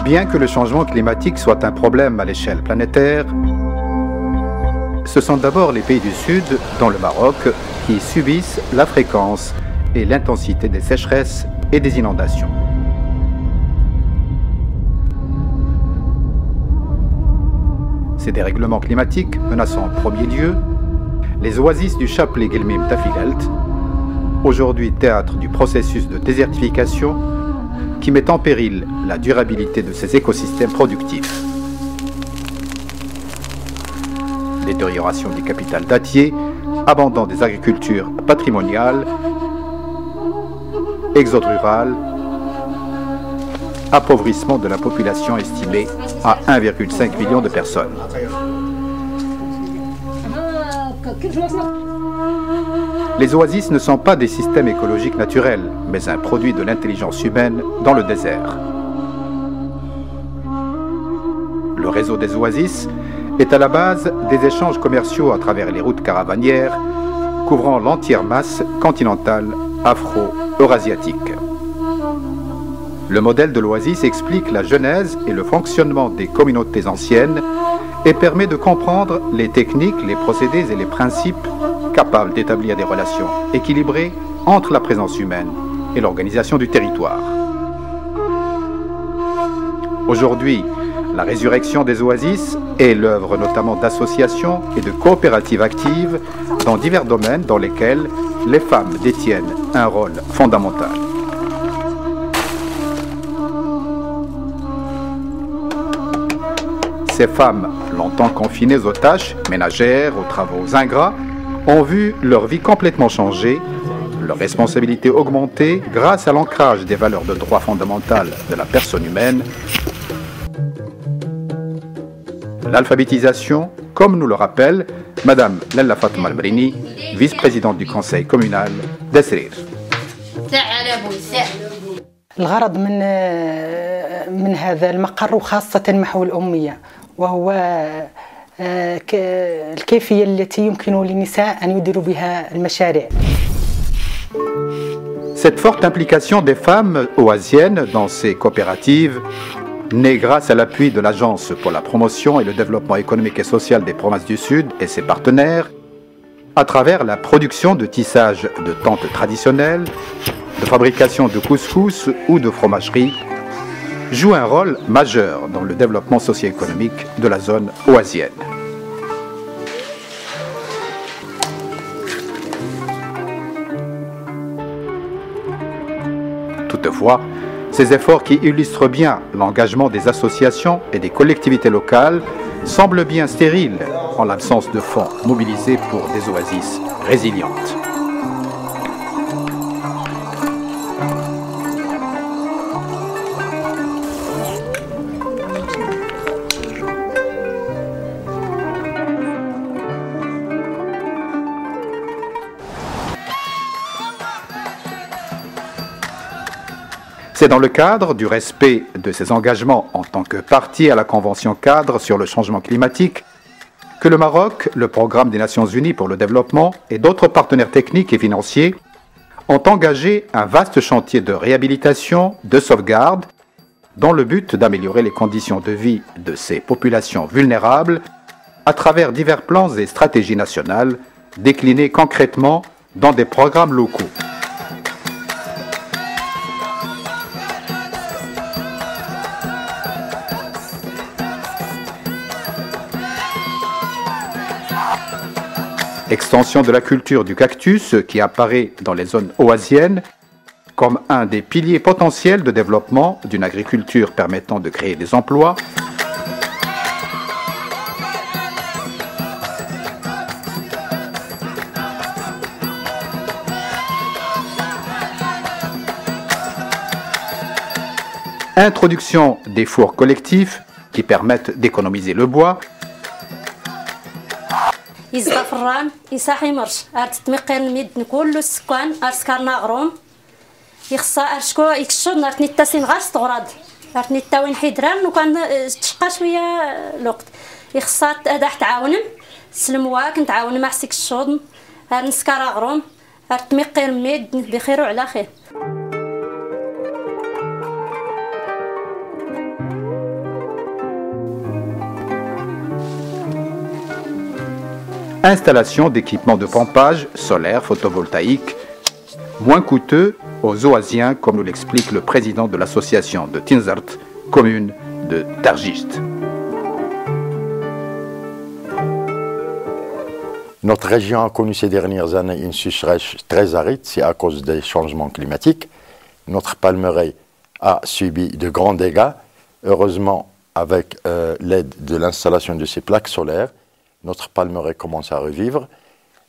Bien que le changement climatique soit un problème à l'échelle planétaire, ce sont d'abord les pays du Sud, dont le Maroc, qui subissent la fréquence et l'intensité des sécheresses et des inondations. Ces dérèglements climatiques menaçant en premier lieu les oasis du chapelet Guelmim Tafilelt, aujourd'hui théâtre du processus de désertification qui met en péril la durabilité de ces écosystèmes productifs. Détérioration du capital dattier, abandon des agricultures patrimoniales, exode rural, appauvrissement de la population estimée à 1,5 million de personnes. Les oasis ne sont pas des systèmes écologiques naturels, mais un produit de l'intelligence humaine dans le désert. Le réseau des oasis est à la base des échanges commerciaux à travers les routes caravanières couvrant l'entière masse continentale afro-eurasiatique. Le modèle de l'oasis explique la genèse et le fonctionnement des communautés anciennes et permet de comprendre les techniques, les procédés et les principes capables d'établir des relations équilibrées entre la présence humaine et l'organisation du territoire. Aujourd'hui, la résurrection des oasis est l'œuvre notamment d'associations et de coopératives actives dans divers domaines dans lesquels les femmes détiennent un rôle fondamental. Ces femmes, longtemps confinées aux tâches ménagères, aux travaux ingrats, ont vu leur vie complètement changer, leur responsabilité augmenter grâce à l'ancrage des valeurs de droit fondamental de la personne humaine, l'alphabétisation, comme nous le rappelle Madame Lella Fatma Al-Brini, vice-présidente du conseil communal d'Esrir. الغرض من هذا المقر وخاصة محو الأمية وهو الكيفية التي يمكن للنساء أن يديروا بها المشاريع. Cette forte implication des femmes oasiennes dans ces coopératives naît grâce à l'appui de l'Agence pour la promotion et le développement économique et social des provinces du Sud et ses partenaires à travers la production de tissage de tentes traditionnelles, de fabrication de couscous ou de fromagerie, joue un rôle majeur dans le développement socio-économique de la zone oasienne. Toutefois, ces efforts qui illustrent bien l'engagement des associations et des collectivités locales semblent bien stériles en l'absence de fonds mobilisés pour des oasis résilientes. C'est dans le cadre du respect de ses engagements en tant que partie à la Convention cadre sur le changement climatique que le Maroc, le Programme des Nations Unies pour le développement et d'autres partenaires techniques et financiers ont engagé un vaste chantier de réhabilitation, de sauvegarde, dans le but d'améliorer les conditions de vie de ces populations vulnérables à travers divers plans et stratégies nationales déclinés concrètement dans des programmes locaux. Extension de la culture du cactus qui apparaît dans les zones oasiennes comme un des piliers potentiels de développement d'une agriculture permettant de créer des emplois. Introduction des fours collectifs qui permettent d'économiser le bois. يزبا فران يصاحي مرش ارت تمقير الميد كل السكان ارسكارنا غروم يخصا ارشكو يكشون ارت نتاسين غاس تغراد ارت نتاوين حيدران وكان تشقى شويه الوقت يخصا هذا تعاونم سلمواك نتعاون مع سيك الشوضن نسكار غروم ارت تمقير الميد بخير وعلى خير installation d'équipements de pompage solaire photovoltaïque, moins coûteux aux Oasiens, comme nous l'explique le président de l'association de Tinzart, commune de Tarjist. Notre région a connu ces dernières années une sécheresse très aride, c'est à cause des changements climatiques. Notre palmeraie a subi de grands dégâts. Heureusement, avec l'aide de l'installation de ces plaques solaires, notre palmeraie commence à revivre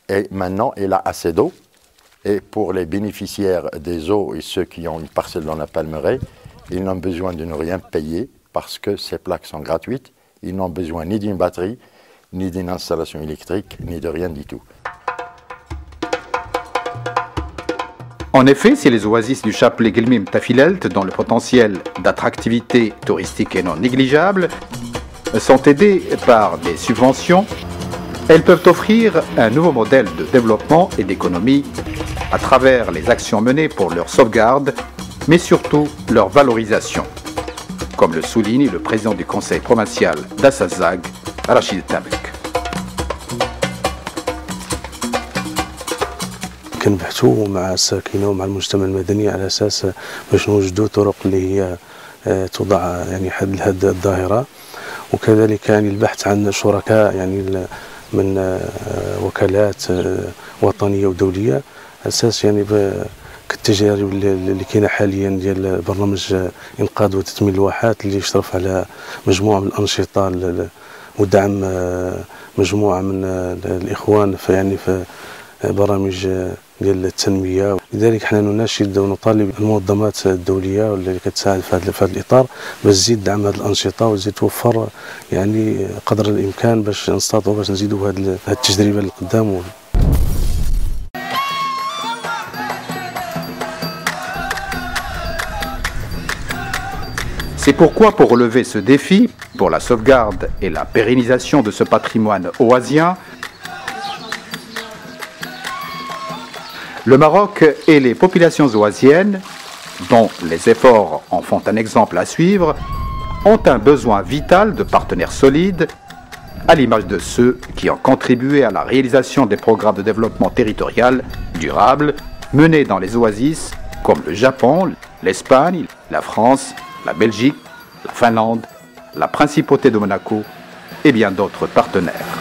et maintenant elle a assez d'eau. Et pour les bénéficiaires des eaux et ceux qui ont une parcelle dans la palmeraie, ils n'ont besoin de ne rien payer parce que ces plaques sont gratuites. Ils n'ont besoin ni d'une batterie, ni d'une installation électrique, ni de rien du tout. En effet, si les oasis du chapelet Gelmim Tafilelt, dont le potentiel d'attractivité touristique est non négligeable, sont aidées par des subventions, elles peuvent offrir un nouveau modèle de développement et d'économie à travers les actions menées pour leur sauvegarde, mais surtout leur valorisation, comme le souligne le président du conseil provincial d'Assazag, Rachid Tabek. كنبحثوا مع الساكنه ومع المجتمع المدني على اساس باش نوجدوا طرق اللي هي توضع يعني حد لهذه الظاهره، وكذلك يعني البحث عن شركاء يعني من وكالات وطنيه ودوليه اساس يعني كالتجارب اللي كاينه حاليا ديال برنامج انقاذ وتثمين الواحات اللي يشرف على مجموعه من الانشطه ودعم مجموعه من الاخوان في يعني في برامج ديال التنميه. لذلك حنا نناشد ونطالب المنظمات الدوليه واللي كتساعد في هذا الاطار باش تزيد دعم هذه الانشطه وتزيد توفر يعني قدر الامكان باش نستطيعوا باش نزيدوا هذه التجربه للقدام. C'est pourquoi, pour relever ce défi, pour la sauvegarde et la pérennisation de ce patrimoine oasien, le Maroc et les populations oasiennes, dont les efforts en font un exemple à suivre, ont un besoin vital de partenaires solides, à l'image de ceux qui ont contribué à la réalisation des programmes de développement territorial durable menés dans les oasis comme le Japon, l'Espagne, la France, la Belgique, la Finlande, la Principauté de Monaco et bien d'autres partenaires.